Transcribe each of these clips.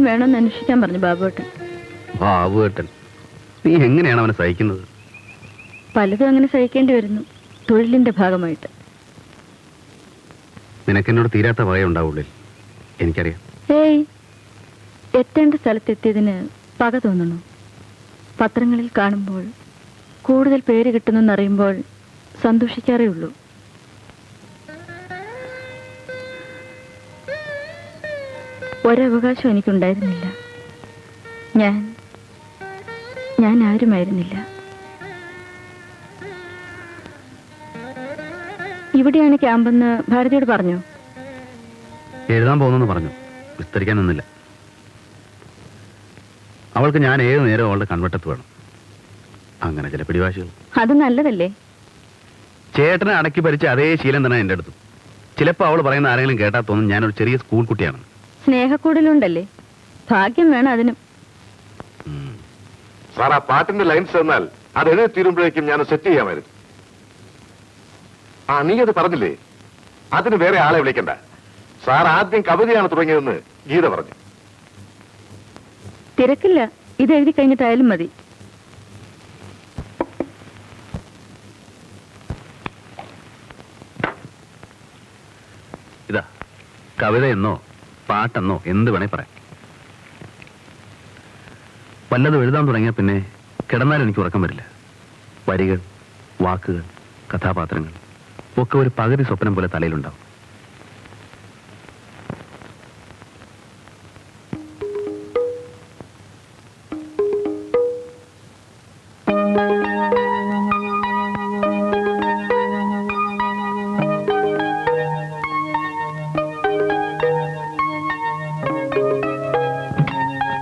വേണമെന്ന് അന്വേഷിക്കാൻ പറഞ്ഞു ബാബുവേട്ടൻ. ബാബുവേട്ടൻ, നീ എങ്ങനെയാണ് അവനെ സഹിക്കുന്നത്? പലതും അങ്ങനെ സഹിക്കേണ്ടി വരുന്നു, തൊഴിലിന്റെ ഭാഗമായിട്ട്. നിനക്കെന്നോട് തീരാത്ത വകയുണ്ടാവുള്ളിൽ, എനിക്കറിയാം. ഏയ്, എത്തേണ്ട സ്ഥലത്തെത്തിയതിന് പക തോന്നണു. പത്രങ്ങളിൽ കാണുമ്പോൾ കൂടുതൽ പേര് കിട്ടുന്നെന്നറിയുമ്പോൾ സന്തോഷിക്കാറേ ഉള്ളൂ. ഒരവകാശം എനിക്കുണ്ടായിരുന്നില്ല. ഞാൻ ആരുമായിരുന്നില്ല. ഇവിടെയാണ് ക്യാമ്പെന്ന് ഭാരതിയോട് പറഞ്ഞു. എഴുതാൻ പോകുന്നെന്ന് പറഞ്ഞു. വിസ്തരിക്കാൻ നിന്നില്ല. അവൾക്ക് ഞാൻ ഏത് നേരം അവളുടെ കൺവെട്ടത്ത് വേണം. അങ്ങനെ ചില പിടിവാശികൾ. അത് നല്ലതല്ലേ? ചേട്ടനെ അടക്കി ഭരിച്ച അതേ ശീലം തന്നെ എൻ്റെ അടുത്തും. ചിലപ്പോൾ അവൾ പറയുന്ന ആരെങ്കിലും കേട്ടാൽ തോന്നും ഞാനൊരു ചെറിയ സ്കൂൾ കുട്ടിയാണ്. സ്നേഹക്കൂടലുണ്ടല്ലേ, ഭാഗ്യം വേണം അതിനും. സാർ, ആ പാട്ടിന്റെ ലൈൻസ് തന്നാൽ അത് എഴുതി തീരുമ്പോഴേക്കും ഞാൻ സെറ്റ് ചെയ്യാമായിരുന്നു. നീ അത് പറഞ്ഞില്ലേ, അതിന് വേറെ ആളെ വിളിക്കണ്ട. സാർ ആദ്യം കവിതയാണ് തുടങ്ങിയതെന്ന് ഗീത പറഞ്ഞു. തിരക്കില്ല, ഇത് എഴുതി കഴിഞ്ഞിട്ടായാലും മതി. ഇതാ കവിതയെന്നോ പാട്ടെന്നോ എന്ത് വേണേ പറയാം. വല്ലതും എഴുതാൻ തുടങ്ങിയാൽ പിന്നെ കിടന്നാലും എനിക്ക് ഉറക്കം വരില്ല. വരികൾ, വാക്കുകൾ, കഥാപാത്രങ്ങൾ ഒക്കെ ഒരു പകുതി സ്വപ്നം പോലെ തലയിലുണ്ടാവും.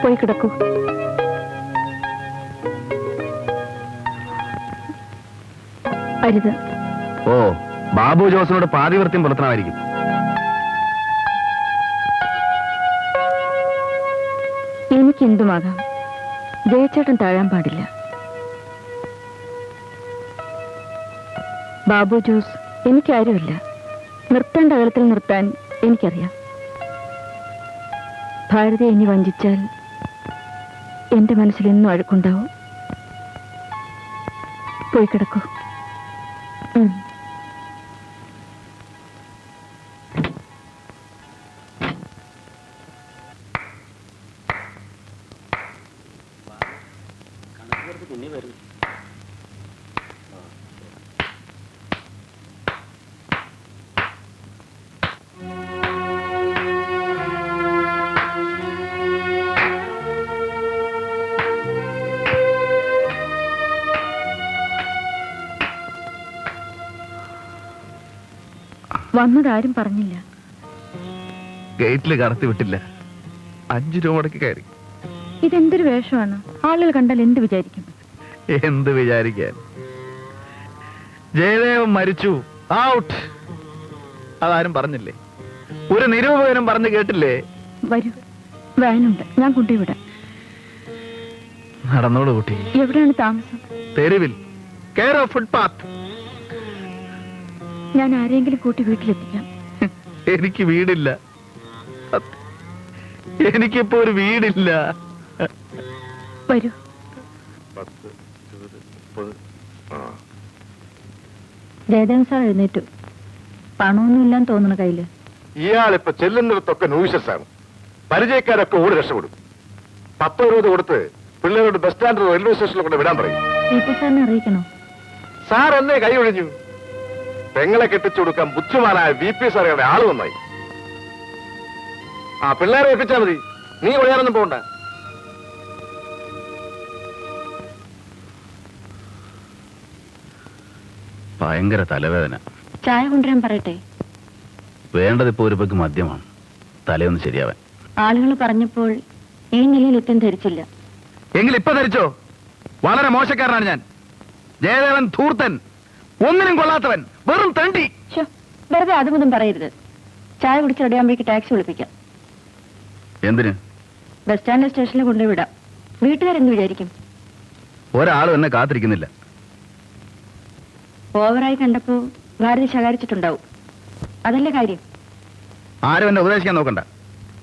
പോയി കിടക്കൂ. അരുത്. ഓ, ബാബു ജോസിനോട് പാതിവൃത്യം പുലർത്തണമായിരിക്കും. എനിക്കെന്തുമാകാം, ജയച്ചേട്ടൻ താഴാൻ പാടില്ല. ബാബു ജോസ് എനിക്കാരുമില്ല. നിർത്തേണ്ട അകലത്തിൽ നിർത്താൻ എനിക്കറിയാം. ഭാരതിയെ ഇനി വഞ്ചിച്ചാൽ എന്റെ മനസ്സിൽ എന്നും അഴുക്കുണ്ടാവും. പോയി കിടക്കൂ. വന്നതാരും പറഞ്ഞില്ല. ഗേറ്റിൽ കടത്തി വിട്ടില്ല. 5 രൂപ മുടക്കി കയറി. ഇതെന്തൊരു വേഷമാണ്? ആളുകൾ കണ്ടാൽ എന്ത് വിചാരിക്കും? എന്ത് വിചാരിക്കാൻ? ജയദേവൻ മരിച്ചു, ഔട്ട്. അതാരും പറഞ്ഞില്ലേ? ഒരു നിരൂപകനും പറഞ്ഞു കേട്ടില്ലേ? വരൂ, വാനുണ്ട്, ഞാൻ കൊണ്ടുവിടാം. നടന്നോളൂ കുട്ടി. എവിടെയാണ് താമസം? തെരുവിൽ, കെയർ ഓഫ് ഫുട്പാത്ത്. ഞാൻ ആരെങ്കിലും കൂട്ടി വീട്ടിലെത്തിക്കാം. എനിക്ക് വീടില്ല. എനിക്കിപ്പോ ഒരു വീടില്ല. വരൂ. ജയദേവൻ സാർ എഴുന്നേറ്റു. പണമൊന്നും ഇല്ലാന്ന് തോന്നുന്നു കയ്യില്. ഇയാളിപ്പോ ചെല്ലുന്നിടത്തൊക്കെ ന്യൂസസ് ആണ്. പരിചയക്കാരൊക്കെ ഓടി രക്ഷപ്പെടും. 10-20 കൊടുത്ത് പിള്ളേരോട് ബസ് സ്റ്റാൻഡ് റെയിൽവേ സ്റ്റേഷനിൽ കൊണ്ട് വിടാൻ പറയും. സാറിനെ അറിയിക്കണോ? സാർ എന്നേ കൈ ഒഴിഞ്ഞു. പെങ്ങളെ കെട്ടിച്ചു കൊടുക്കാൻ ബുദ്ധിമാനായ VP സാറുടെ ആള് നന്നായി. പിള്ളേരെ ഏൽപ്പിച്ചാ മതി, നീ ഒഴിയാനൊന്നും പോകണ്ട. ഭയങ്കര തലവേദന. ചായ കൊണ്ടുവരാൻ പറയട്ടെ? വേണ്ടതിപ്പോ ഒരു പെഗ് മദ്യമാണ്, തലയൊന്ന് ശരിയാവാൻ. ആളുകൾ പറഞ്ഞപ്പോൾ ഈ നിലയിൽ എത്താൻ ധരിച്ചില്ല. എങ്കിൽ ഇപ്പൊ ധരിച്ചോ? വളരെ മോശക്കാരനാണ് ഞാൻ. ജയദേവൻ ധൂർത്തൻ, ഒന്നിനും കൊള്ളാത്തവൻ, വെറും തണ്ടി. വെറുതെ അതുമൊന്നും പറയരുത്. ചായ കുടിച്ച് റെഡിയാകുമ്പോഴേക്ക് ടാക്സി വിളിപ്പിക്കാം. എന്തിന്? ബസ് സ്റ്റാൻഡിലെ സ്റ്റേഷനിൽ കൊണ്ടുവിടാം. വീട്ടുകാരെന്ത് വിചാരിക്കും? ഒരാളും എന്നെ കാത്തിരിക്കുന്നില്ല. ഓവറായി കണ്ടപ്പോ ഭാരതി ശകാരിച്ചിട്ടുണ്ടാവും. അതല്ലേ കാര്യം? ആരും എന്നെ ഉപദേശിക്കാൻ നോക്കണ്ട.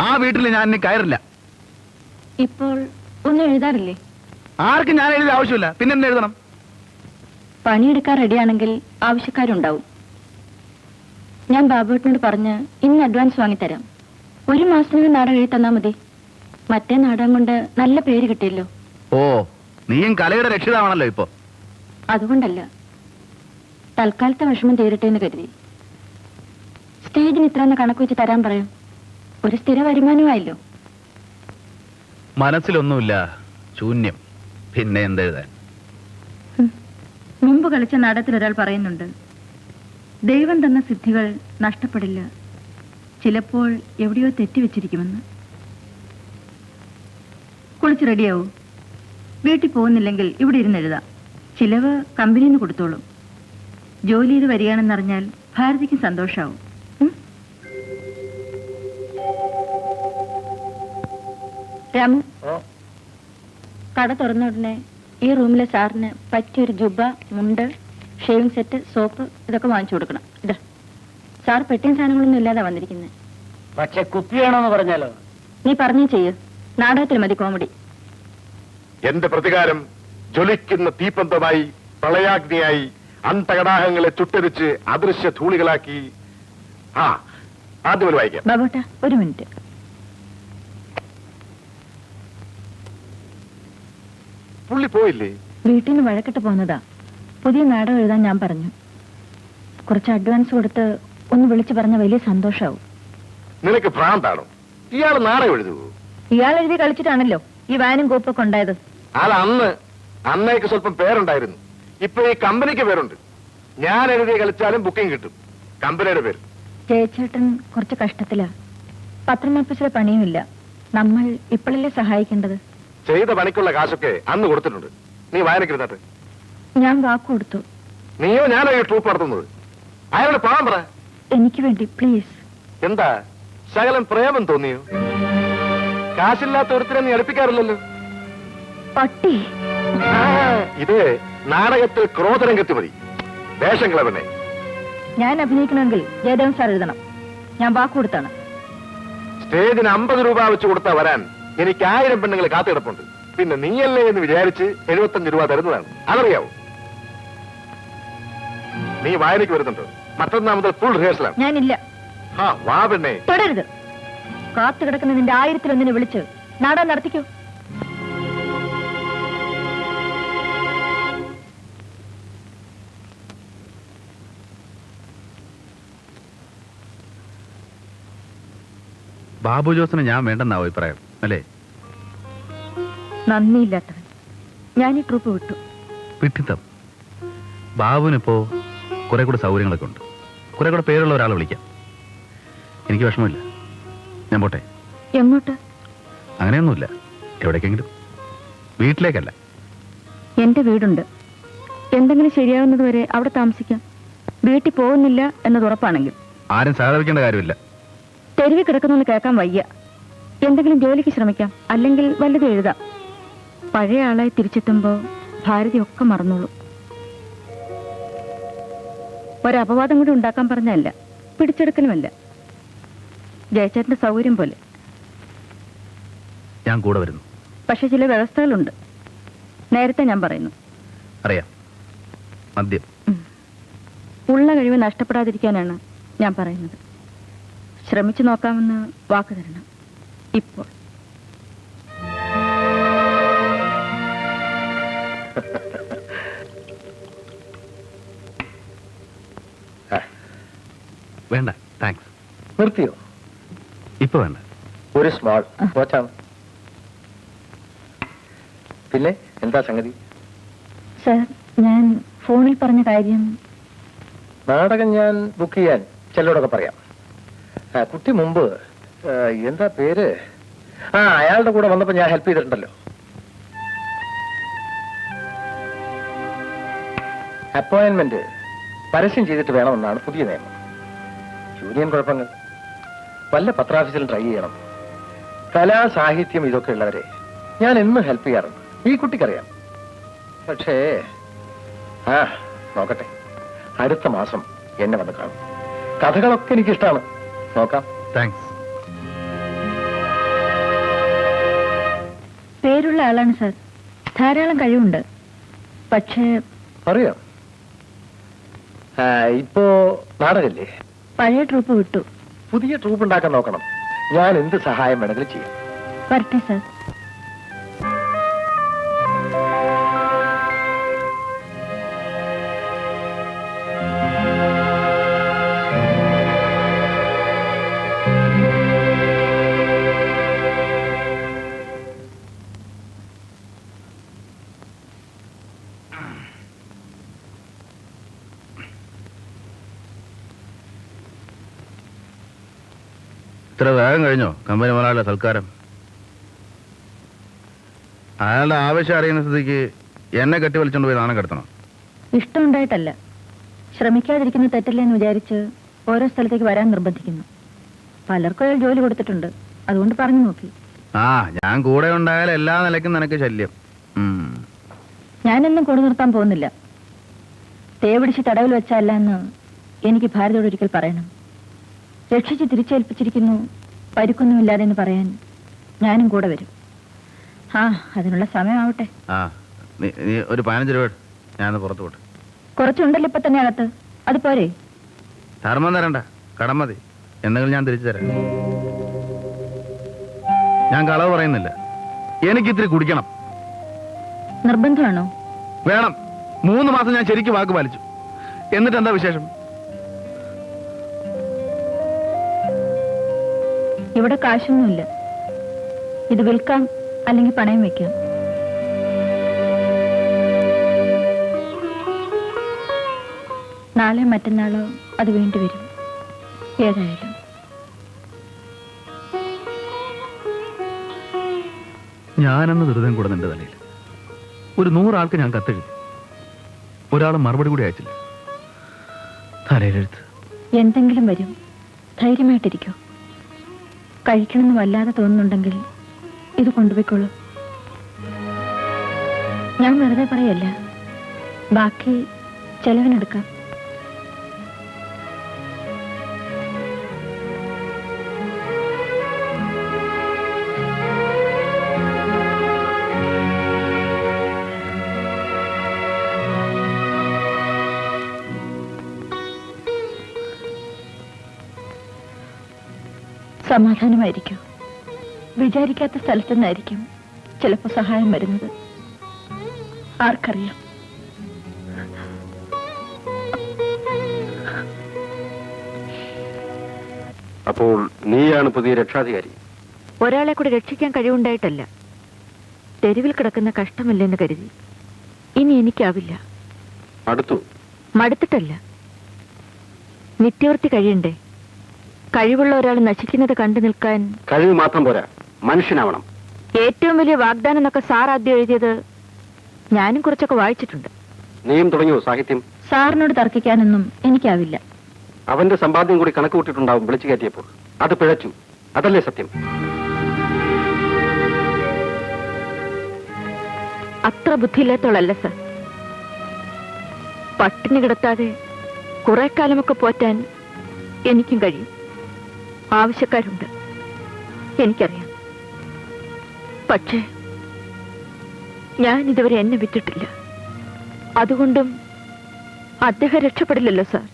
ആ വീട്ടിൽ ഞാൻ ഇനി കയറില്ല. ഇപ്പോൾ ഒന്നും എഴുതാറില്ലേ? ആർക്കും ഞാൻ എഴുതി ആവശ്യമില്ല, പിന്നെ എന്ത് എഴുതണം? പണിയെടുക്കാൻ റെഡിയാണെങ്കിൽ ആവശ്യക്കാരുണ്ടാവും. ഞാൻ ബാബുവേട്ടനോട് പറഞ്ഞ് ഇന്ന് അഡ്വാൻസ് വാങ്ങിത്തരാം. 1 മാസത്തിനകം നാടകം എഴുതി തന്നാ മതി. മറ്റേ നാടകം കൊണ്ട് നല്ല പേര് കിട്ടിയല്ലോ. ഓ, നീയും കലയുടെ രക്ഷിതാവാണല്ലോ ഇപ്പൊ. അതുകൊണ്ടല്ല, തൽക്കാലത്തെ വിഷമം തീരട്ടെ എന്ന് കരുതി. സ്റ്റേജിന് ഇത്രയെന്ന് കണക്ക് വെച്ച് തരാൻ പറയും. ഒരു സ്ഥിര വരുമാനമായല്ലോ. മനസ്സിലൊന്നുമില്ല, ശൂന്യം. പിന്നെ എന്തെഴുതാൻ? മുമ്പ് കളിച്ച നാടകത്തിൽ ഒരാൾ പറയുന്നുണ്ട്, ദൈവം തന്ന സിദ്ധികൾ നഷ്ടപ്പെടില്ല, ചിലപ്പോൾ എവിടെയോ തെറ്റിവെച്ചിരിക്കുമെന്ന്. കുളിച്ച് റെഡിയാവൂ. വീട്ടിൽ പോകുന്നില്ലെങ്കിൽ ഇവിടെ ഇരുന്ന് എഴുതാം. ചിലവ് കമ്പനിയിൽ നിന്ന് കൊടുത്തോളും. ജോലി ചെയ്ത് വരികയാണെന്നറിഞ്ഞാൽ ഭാരതിക്ക് സന്തോഷാവും. രാമു, കട തുറന്ന ഉടനെ ഈ റൂമിലെ സാറിന് പറ്റിയൊരു ജുബ, മുണ്ട്, ഷേവിംഗ് സെറ്റ്, സോപ്പ് ഇതൊക്കെ വാങ്ങിച്ചു കൊടുക്കണം. ഇതാ സാർ പെട്ടിയും സാധനങ്ങളൊന്നും ഇല്ലാതെ വന്നിരിക്കുന്നത്. പക്ഷെ കുപ്പിയാണോന്ന് പറഞ്ഞാലോ? നീ പറഞ്ഞു ചെയ്യ്. നാടകത്തിൽ മതി കോമഡി. എന്റെ പ്രതികാരം ജ്വലിക്കുന്ന തീപ്പന്തമായി, പ്രളയാഗ്നിയായി, അന്തകടാഹങ്ങളെ ചുട്ടരിച്ച് അദൃശ്യ ധൂളികളാക്കി. ആദ്യം വായിക്കാം. ബാബോട്ട, ഒരു മിനിറ്റ്. പുള്ളി പോയില്ലേ? വീട്ടിൽ നിന്ന് വഴക്കിട്ട് പോന്നതാ. പുതിയ നാടകം എഴുതാൻ ഞാൻ പറഞ്ഞു. കുറച്ച് അഡ്വാൻസ് കൊടുത്ത് ഒന്ന് വിളിച്ചു പറഞ്ഞ വലിയ സന്തോഷാവും. നിനക്ക് ഭ്രാന്താണോ? ഇയാൾ നാടകം എഴുതുവോ? ഇയാൾ എഴുതി കളിച്ചിട്ടാണല്ലോ ഈ വാനും കോപ്പൊക്കെ ഉണ്ടായത്. അത് അന്നേക്ക് സ്വല്പം പേരുണ്ടായിരുന്നു. ഇപ്പൊ ഈ കമ്പനിക്ക് പേരുണ്ട്. ഞാൻ എഴുതി കളിച്ചാലും ബുക്കിംഗ് കിട്ടും. കമ്പനിയുടെ പേര്. ജയച്ചേട്ടൻ കുറച്ച് കഷ്ടത്തിലാ. പത്രമോഫീസിലെ പണിയുമില്ല. നമ്മൾ ഇപ്പോഴല്ലേ സഹായിക്കേണ്ടത്. ചെയ്ത പണിക്കുള്ള കാശൊക്കെ അന്ന് കൊടുത്തിട്ടുണ്ട്. നീ വായനക്കിരുന്നാട്ടെ. ഞാൻ വാക്ക് കൊടുത്തു. നീയോ ഞാനോ ഈ ട്രൂപ്പ് നടത്തുന്നത്? അയാളുടെ പാവം പറ. എനിക്ക് വേണ്ടി പ്ലീസ്. എന്താ ശകലം പ്രേമം തോന്നിയോ? കാശില്ലാത്ത ഒരുത്തിനെ നീ അടുപ്പിക്കാറില്ലല്ലോ. പട്ടി. ഇത് നാടകത്തിൽ ക്രോധരംഗത്ത് മതി. വേഷം കിളവനെ. ഞാൻ അഭിനയിക്കണമെങ്കിൽ ജയദേവൻ സാർ എഴുതണം. ഞാൻ വാക്ക് കൊടുത്താണ്. സ്റ്റേജിന് 50 രൂപ വെച്ച് കൊടുത്താ വരാൻ എനിക്ക് 1000 പെണ്ണുങ്ങൾ കാത്തിടപ്പുണ്ട്. പിന്നെ നീയല്ലേ എന്ന് വിചാരിച്ച് 75 രൂപ തരുന്നതാണ്. അതറിയാവൂ? നീ വായനയ്ക്ക് വരുന്നുണ്ടോ? മറ്റന്നാ മുതൽ ഫുൾ റിഹേഴ്സലാണ്. ഞാനില്ല. വാ പെണ്ണേ. തുടരുത്. കാത്തു കിടക്കുന്ന നിന്റെ 1001 വിളിച്ച് നാടകം നടത്തിക്കോ. ബാബു ജോസിന് ഞാൻ വേണ്ടെന്ന അഭിപ്രായം അല്ലേ? നന്ദിയില്ലാത്തവൻ. ഞാൻ ഈ ട്രൂപ്പ് വിട്ടു. വിട്ടിത്തം. ബാബുവിനിപ്പോ കുറെ കൂടെ സൗകര്യങ്ങളൊക്കെ ഉണ്ട്. കുറെ കൂടെ പേരുള്ള ഒരാളെ വിളിക്കാം. എനിക്ക് വിഷമമില്ല. ഞാൻ പോട്ടെ. എങ്ങോട്ട്? അങ്ങനെയൊന്നുമില്ല, എവിടേക്കെങ്കിലും. വീട്ടിലേക്കല്ല. എന്റെ വീടുണ്ട്. എന്തെങ്കിലും ശരിയാവുന്നത് വരെ അവിടെ താമസിക്കാം. വീട്ടിൽ പോകുന്നില്ല എന്നത് ഉറപ്പാണെങ്കിൽ. ആരും സഹതപിക്കേണ്ട കാര്യമില്ല. തെരുവിൽ കിടക്കുന്നൊന്ന് കേൾക്കാൻ വയ്യ. എന്തെങ്കിലും ജോലിക്ക് ശ്രമിക്കാം. അല്ലെങ്കിൽ വല്ലതും എഴുതാം. പഴയ ആളായി തിരിച്ചെത്തുമ്പോ ഭാരതി ഒക്കെ മറന്നോളൂ. ഒരപവാദം കൂടി ഉണ്ടാക്കാൻ പറഞ്ഞല്ല, പിടിച്ചെടുക്കലുമല്ല. ജയച്ചേട്ടന്റെ സൗകര്യം പോലെ. ഞാൻ കൂടെ വരുന്നു. പക്ഷെ ചില വ്യവസ്ഥകളുണ്ട്. നേരത്തെ ഞാൻ പറയുന്നു. അറിയാം. മദ്യം. ഉള്ള കഴിവ് നഷ്ടപ്പെടാതിരിക്കാനാണ് ഞാൻ പറയുന്നത്. ശ്രമിച്ചു നോക്കാമെന്ന് വാക്ക് തരണം. ഇപ്പോൾ വേണ്ട, താങ്ക്സ്. നിർത്തിയോ? ഇപ്പൊ വേണ്ട. ഒരു സ്മോൾ കോച്ചാണ്. പിന്നെ എന്താ സംഗതി? സർ, ഞാൻ ഫോണിൽ പറഞ്ഞ കാര്യം. നാടകം ഞാൻ ബുക്ക് ചെയ്യാൻ ചിലരോടൊക്കെ പറയാം. കുട്ടി മുമ്പ് എന്താ പേര്? അയാളുടെ കൂടെ വന്നപ്പോ ഞാൻ ഹെൽപ്പ് ചെയ്തിട്ടുണ്ടല്ലോ. അപ്പോയിന്റ്മെന്റ് പരസ്യം ചെയ്തിട്ട് വേണമെന്നാണ് പുതിയ നിയമം. യൂണിയൻ കുഴപ്പങ്ങൾ. വല്ല പത്രാഫീസിലും ട്രൈ ചെയ്യണം. കലാ സാഹിത്യം ഇതൊക്കെ ഉള്ളവരെ ഞാൻ എന്നും ഹെൽപ്പ് ചെയ്യാറുണ്ട്. ഈ കുട്ടിക്കറിയാം. പക്ഷേ നോക്കട്ടെ. അടുത്ത മാസം എന്നെ വന്ന് കാണും. കഥകളൊക്കെ എനിക്കിഷ്ടമാണ്. നോക്കാം. താങ്ക്സ്. പേരുള്ള ആളാണ് സാർ. ധാരാളം കഴിവുണ്ട്. പക്ഷേ അറിയാം. ഇപ്പോ നാടകല്ലേ? പഴയ ട്രൂപ്പ് വിട്ടു. പുതിയ ട്രൂപ്പ് ഉണ്ടാക്കാൻ നോക്കണം. ഞാൻ എന്ത് സഹായം വേണമെങ്കിലും ചെയ്യാം. വരട്ടെ സാർ. ഇത്ര വേഗം കഴിഞ്ഞോ കമ്പനി മുതലാളിയുടെ സൽക്കാരം? അയാളുടെ ആവശ്യം അറിയുന്ന സ്ഥിതിക്ക് എന്നെ കെട്ടി വലിച്ചോണ്ട് പോയി നാണം കെടുത്തണം. ഇഷ്ടമുണ്ടായിട്ടല്ല, ശ്രമിക്കാതിരിക്കുന്ന തെറ്റല്ലേ എന്ന് വിചാരിച്ച് ഓരോ സ്ഥലത്തേക്ക് വരാൻ നിർബന്ധിക്കുന്നു. പലർക്കും അയാൾ ജോലി കൊടുത്തിട്ടുണ്ട്, അതുകൊണ്ട് പറഞ്ഞു നോക്കി. ആ, ഞാൻ കൂടെ ഉണ്ടായാലും എല്ലാ നിലയ്ക്കും നിനക്ക് ശല്യം. ഞാനെന്നും കൂടെ നിർത്താൻ പോകുന്നില്ല. തേപിടിച്ച് തടവിൽ വെച്ചല്ല എന്ന് എനിക്ക് ഭാരതോട് ഒരിക്കൽ പറയണം. രക്ഷിച്ച് തിരിച്ചേൽപ്പിച്ചിരിക്കുന്നു, പരിക്കൊന്നുമില്ലാതെ എന്ന് പറയാൻ ഞാനും കൂടെ വരും. ആ, അതിനുള്ള സമയമാവട്ടെ. ആ, നീ ഒരു 15 രൂപ ഞാനൊന്ന് പുറത്തു പോട്ടെ. കുറച്ചുണ്ടല്ലോ ഇപ്പൊ തന്നെ അകത്ത്, അത് പോരെ? ധർമ്മം തരണ്ട, കടം മതി. എന്തെങ്കിലും ഞാൻ തിരിച്ചു തരാം. ഞാൻ കളവ് പറയുന്നില്ല. എനിക്ക് ഇത്തിരി കുടിക്കണം. നിർബന്ധമാണോ? വേണം. 3 മാസം ഞാൻ ശരിക്കും വാക്ക് പാലിച്ചു. എന്നിട്ട് എന്താ വിശേഷം? ഇവിടെ കാശൊന്നുമില്ല. ഇത് വിൽക്കാം, അല്ലെങ്കിൽ പണയം വെക്കാം. നാളെ മറ്റന്നാളോ അത് വേണ്ടി വരും. ഏതായാലും ഞാനെന്ന് ദുരിതം കൂടെ നിന്റെ തലയിൽ. ഒരു 100 ആൾക്ക് ഞാൻ കത്തെഴുതി, ഒരാൾ മറുപടി കൂടി അയച്ചില്ല. തലയിലെഴുത്ത്. എന്തെങ്കിലും വരും, ധൈര്യമായിട്ടിരിക്കോ. കഴിക്കണമെന്ന് വല്ലാതെ തോന്നുന്നുണ്ടെങ്കിൽ ഇത് കൊണ്ടുപോയിക്കോളൂ. ഞാൻ വെറുതെ പറയല്ല, ബാക്കി ചെലവിനെടുക്കാം. സമാധാനമായിരിക്കും. വിചാരിക്കാത്ത സ്ഥലത്തു നിന്നായിരിക്കും ചിലപ്പോൾ സഹായം വരുന്നത്. ആർക്കറിയാം? അപ്പോൾ നീയാണ് പുതിയ രക്ഷാധികാരി? ഒരാളെ കൂടെ രക്ഷിക്കാൻ കഴിവുണ്ടായിട്ടല്ല, തെരുവിൽ കിടക്കുന്ന കഷ്ടമല്ലെന്ന് കരുതി. ഇനി എനിക്കാവില്ല. മടുത്തിട്ടല്ല, നിത്യവൃത്തി കഴിയണ്ടേ. കഴിവുള്ള ഒരാൾ നശിക്കുന്നത് കണ്ടു നിൽക്കാൻ കഴിവ് മാത്രം പോരാ, മനുഷ്യനാവണം. ഏറ്റവും വലിയ വാഗ്ദാനം എന്നൊക്കെ സാർ ആദ്യം എഴുതിയത് ഞാനും കുറച്ചൊക്കെ വായിച്ചിട്ടുണ്ട്. നീയും തുടങ്ങിയോ സാഹിത്യം? സാറിനോട് തർക്കിക്കാനൊന്നും എനിക്കാവില്ല. അവന്റെ സമ്പാദ്യം കൂടി കണക്ക് കൂട്ടിയിട്ടുണ്ടാവും വിളിച്ചു കയറ്റിയപ്പോൾ. അത് പിഴച്ചു, അതല്ലേ സത്യം? അത്ര ബുദ്ധിയില്ലാത്തോളല്ല സർ. പട്ടിണി കിടത്താതെ കുറെ കാലമൊക്കെ പോറ്റാൻ എനിക്കും കഴിയും. ആവശ്യക്കാരുണ്ട്, എനിക്കറിയാം. പക്ഷേ ഞാൻ ഇതുവരെ എന്നെ വിറ്റിട്ടില്ല. അതുകൊണ്ടും അദ്ദേഹം രക്ഷപ്പെടില്ലല്ലോ സാർ.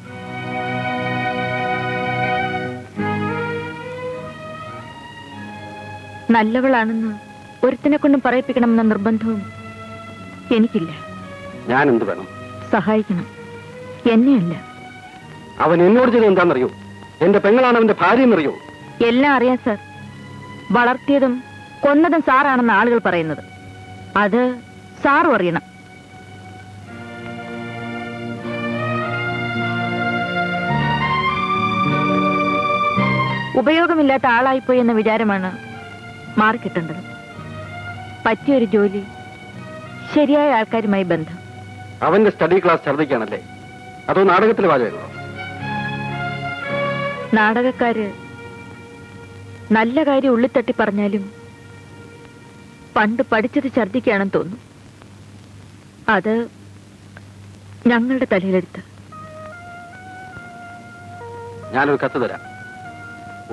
നല്ലവളാണെന്ന് ഒരുത്തിനെ കൊണ്ടും പറയിപ്പിക്കണമെന്ന നിർബന്ധവും എനിക്കില്ല. ഞാൻ എന്ത് വേണം? സഹായിക്കണം, എന്നെയല്ല. അവൻ എന്നോട് ചെയ്ത് എന്താണെന്നറിയോ? എന്റെ പെങ്ങളാണ് അവന്റെ ഭാര്യ എന്നറിയോ? എല്ലാം അറിയാം സാർ. വളർത്തിയതും കൊന്നതും സാറാണെന്ന് ആളുകൾ പറയുന്നത്. അത് സാറും അറിയണം. ഉപയോഗമില്ലാത്ത ആളായിപ്പോയി എന്ന വിചാരമാണ് മാറിക്കിട്ടേണ്ടത്. പറ്റിയൊരു ജോലി, ശരിയായ ആൾക്കാരുമായി ബന്ധം. അവന്റെ സ്റ്റഡി ക്ലാസ് ഛർദ്ദിക്കാണല്ലേ, അതോ നാടകത്തിലെ വാചകങ്ങളോ? നാടകക്കാര് നല്ല കാര്യം ഉള്ളിത്തട്ടി പറഞ്ഞാലും പണ്ട് പഠിച്ചത് ഛർദ്ദിക്കുകയാണെന്ന് തോന്നും. അത് ഞങ്ങളുടെ തലയിലെടുത്ത്. ഞാനൊരു കത്ത് തരാം.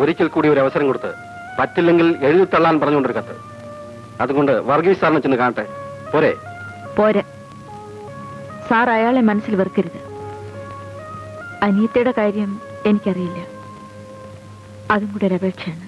ഒരിക്കൽ കൂടി ഒരു അവസരം കൊടുത്ത് പറ്റില്ലെങ്കിൽ എഴുതി തള്ളാൻ പറഞ്ഞുകൊണ്ടൊരു കത്ത്. അതുകൊണ്ട് വർഗീസ് സാറിനെ ചെന്ന് കാണട്ടെ, പോരെ? പോരാ. സാർ അയാളെ മനസ്സിൽ വെറുക്കരുത്. അനിയത്തിയുടെ കാര്യം എനിക്കറിയില്ല. അതും കൂടെ ഒരു അപേക്ഷയാണ്.